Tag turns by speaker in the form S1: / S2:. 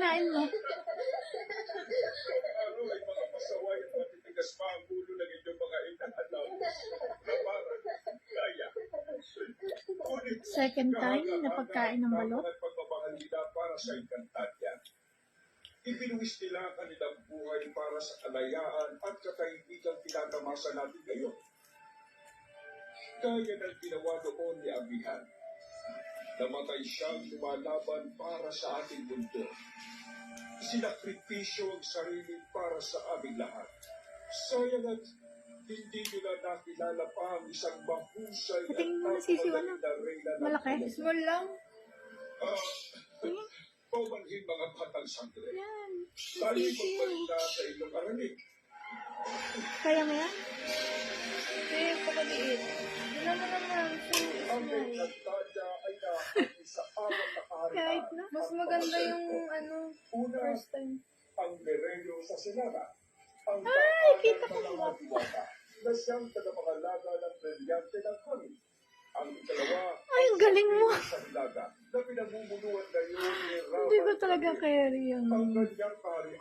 S1: kinain mo?
S2: Ano ay mga pasaway at matitigas pa ang ulo ng inyong mga inaalaw na parang kaya.
S1: Second time na pagkain ng balot?
S2: At pagmamahal nila para sa Encantadia. Ibinuwis nila ang kanilang buhay para sa kalayaan at katahimigang tinatamasa natin ngayon. Kaya ng ginawa noon ni Amihan. Namatay siyang lumalaban para sa ating mundo. Sinakripisyo ang sarili para sa aming lahat. Sayang at hindi nila nakilala pa ang isang mahusay at
S1: Patingin mo na sisiw, anak.
S2: reyna ng
S1: Malaki?
S2: mundo.
S3: Small lang.
S2: Paumanhin mga batang sangre.
S1: Yan.
S2: Tayo
S1: Sisiw.
S2: magbalita sa inyong aranig.
S1: Kaya mo yan?
S3: Hindi, pakaliit. Wala na naman. So,
S2: Ang
S3: small.
S2: Encantadia ay nakakita sa apat na kaharian.
S1: Kahit na.
S3: Mas maganda yung
S2: Una,
S3: first time.
S2: ang Berelyo sa Sinara. Ang
S1: Ay, kita ko
S2: ng
S1: sila.
S2: mga diwata na siyang tagapangalaga ng brilyante ng hangin. Ang ikalawa,
S1: Ay, ang galing mo.
S2: sa Hilaga na pinamumunuan ngayon ni
S1: Hindi ko
S2: Raman.
S1: talaga carry yung...
S2: Ang kanyang kaharian